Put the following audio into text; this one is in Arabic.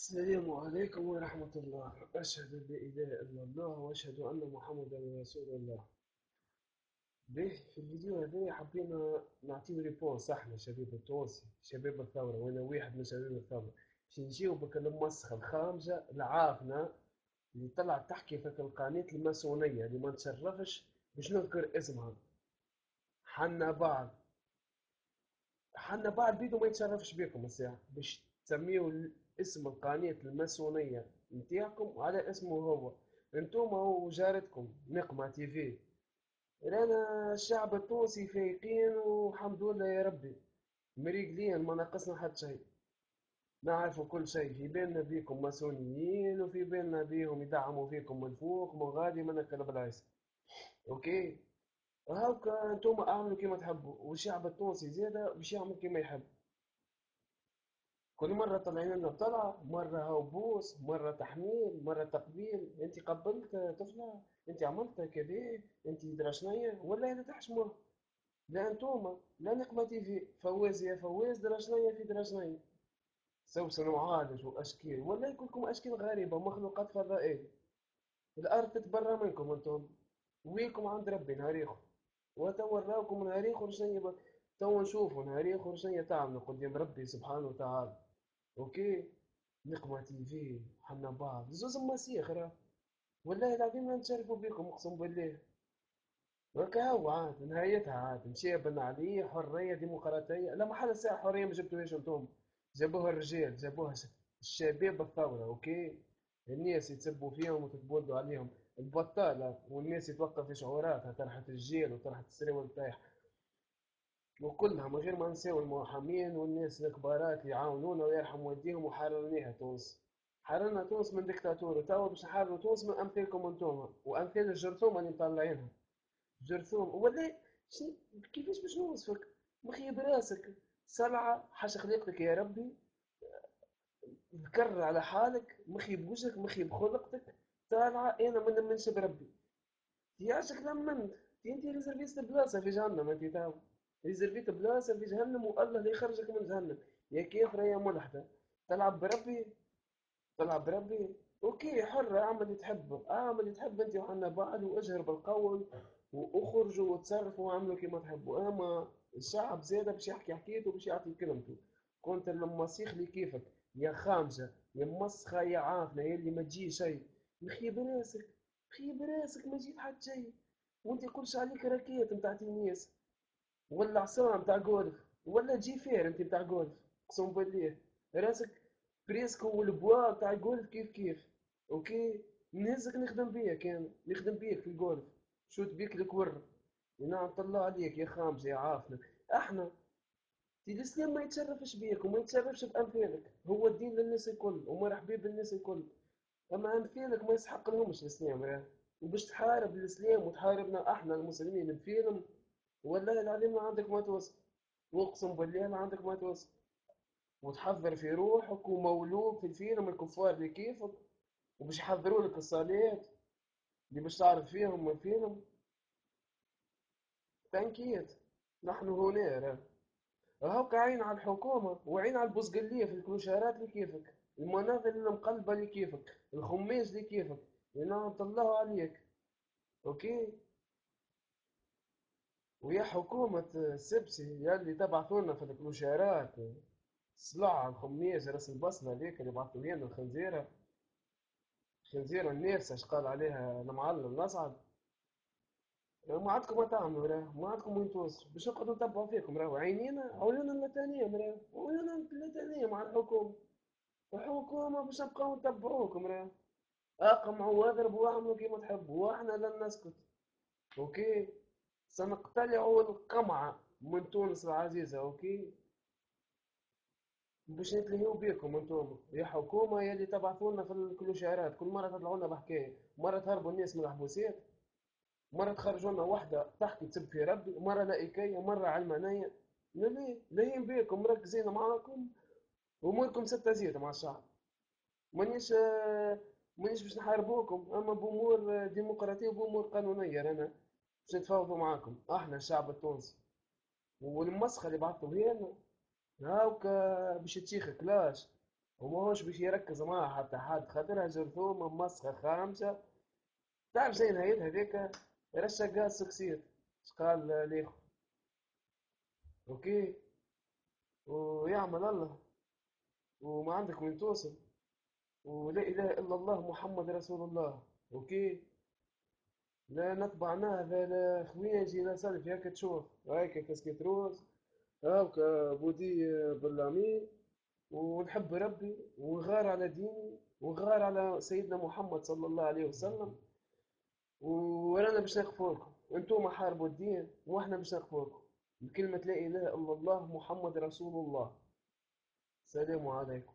السلام عليكم ورحمة الله. أشهد أن لا إله إلا الله وأشهد أن محمدا رسول الله. به في الفيديو هذا حبينا نعطيو ريبونس احنا شباب التونسي شباب الثورة، وأنا واحد من شباب الثورة. باش نجاوبك المسخة الخامجة العافنة اللي طلعت تحكي في القناة الماسونية اللي ما نتشرفش باش نذكر اسمها. حنا بعض حنا بعض بيدو ما يتشرفش بكم الساعة باش تسميو اسم القناة الماسونية نتاعكم على اسمه هو. انتوما وجارتكم نقمة تي في. رانا الشعب التونسي فايقين والحمد لله يا ربي، مريقلين ما ناقصنا حتى شيء. نعرفوا كل شيء، في بالنا بيكم ماسونيين وفي بالنا بيهم يدعموا فيكم من فوق من غادي من البلايص. اوكي، هاكا انتوما اعملوا كيما تحبوا والشعب التونسي زيادة باش يعمل كيما يحب. كل مرة طالعين لنا بطلعة، مرة هوبوس، مرة تحميل، مرة تقبيل. انت قبلت طفلة، انت عملت كذا، انت درشنية ولا هذا تحشموه. لا انتوما لا نقمة تيفي فواز يا فواز درشنية في درشنية. سوسن وعالج واشكال ولا يكونكم اشكال غريبة مخلوقات فضائية. الارض تتبرى منكم انتم، ويكم عند ربي نهاريكم. وتوا نراوكم نهاريكم شنيا، توا نشوفوا نهاريكم شنيا تعملوا قدام ربي سبحانه وتعالى. اوكي، نقمة تي في حنا بعض زوز مسيخ راه. والله العظيم لا نتشرفوا بكم اقسم بالله. وكا هو عاد نهايتها عاد مشي بن علي حرية ديمقراطية. لا محل الساعة حرية ما جبتوهاش انتم، جابوها الرجال، جابوها الشباب الثورة. اوكي، الناس يتسبوا فيهم وتتبولدوا عليهم البطالة، والناس يتوقف في شعوراتها طرحت الجيل وطرحت السراول طايح وكلها من غير ما نساو المحامين والناس الكبارات اللي يعاونونا ويرحم والديهم. وحررناها تونس، حررنا تونس من ديكتاتورة. توا باش نحرروا تونس من امثالكم انتوما وامثال الجرثومة اللي مطلعينها. جرثوم ولا شنو؟ كيفاش باش نوصفك؟ مخي براسك سلعة حاش خلقتك يا ربي. ذكر على حالك، مخي بوجهك مخي بخلقتك. طالعة انا ما نمنش بربي. ياشك لمنت انت ريزرفيست بلاصة في جهنم. انت تاو ريزرفيت بلاصة في جهنم والله لا يخرجك من جهنم. يا كافرة يا ملحدة. تلعب بربي، تلعب بربي. اوكي حر، اعمل اللي تحب، اعمل اللي تحب انت وحنا بعض، واجهر بالقول واخرجوا وتصرفوا واعملوا كيما تحبوا. اما الشعب زاده باش يحكي حكيته باش يعطي كلمته. كنت المسيخ اللي كيفك يا خامجه يا مسخه يا عافنه يا اللي ما تجي شيء. مخيب راسك، مخيب راسك ما جيت حتى شيء. وانت كلش عليك راكيت نتاع تنس ولا عصام تاع جولف ولا جي فير انت تاع جولف. اقسم بالله راسك فريسكو والبوا تاع الجولف كيف كيف. اوكي، نهزك نخدم بيك، كان نخدم بيك في الجولف، شوت بيك الكور. نعم الله عليك يا خامس يا عافنا. احنا في الاسلام ما يتشرفش بيك وما يتشرفش بامثالك. هو الدين للناس الكل ومرحبا بالناس الكل. اما امثالك ما يسحق لهمش الاسلام راه. وباش تحارب الاسلام وتحاربنا احنا المسلمين بفيلم، والله العظيم ما عندك ما توصل. واقسم بالله ما عندك ما توصل. وتحضر في روحك ومولوك في الفيلم الكفار اللي كيفك، وباش يحضروا لك الصالات اللي باش تعرف فيهم من الفيلم. تنكيت، نحن هنا راه. هاك عين على الحكومة وعين على البوسقلية في الكروشارات اللي كيفك، المناظر المقلبة اللي كيفك، الخميس اللي كيفك. ينعم الله عليك. اوكي، ويا حكومة السبسي يلي تبعثونا في الكروشارات صلع الخميس راس البصلة ذيك اللي بعثوا لنا الخنزيرة. خنزيرة النيرسة اش قال عليها المعلم الأصعد. ما عندكم ما تعملوا راه، ما عندكم وين توصلوا باش نقعدوا نتبعوا فيكم راه. عينينا عيوننا اللتانية راه، عيوننا اللتانية مع الحكومة. الحكومة باش نبقاو نتبعوكم راه. اقمعوا واضربوا واعملوا كيما تحبوا واحنا لن نسكت. اوكي، سنقتلع القمع من تونس العزيزة. اوكي، باش نتلهيو بيكم انتم يا حكومة يا اللي تبعثونا في الكلوشيرات. كل مرة تطلعوا لنا بحكاية، مرة تهربوا الناس من الحبوسات، مرة تخرجوا لنا واحدة تحكي تسب في ربي، مرة لائكية، مرة علمانية. ليه لاهين بيكم مركزين معاكم واموركم ستة زيادة مع الشعب. مانيش مانيش باش نحاربوكم، اما بامور ديمقراطية وبامور قانونية رانا باش نتفاوضوا معاكم احنا الشعب التونسي. والمسخة اللي بعثوا لنا هاوكا باش تشيخ كلاش. وماهوش باش يركز معاه حتى حد، خاطرها جرثومة مسخة خامسة. تعرف زي نهايتها هذيك، رشا قال سكسير. اش قال ليخو؟ اوكي، ويعمل الله، وما عندك وين توصل، ولا اله الا الله محمد رسول الله. اوكي، لا نتبعناه هذا لا خويجي لا سلف هيك تشوف، هيك كاسكيت روز، هاك بودي بالامين، ونحب ربي ونغار على ديني ونغار على سيدنا محمد صلى الله عليه وسلم. ورانا باش نغفركم، انتم حاربوا الدين واحنا باش نغفركم بكلمة لا اله الا الله محمد رسول الله. السلام عليكم.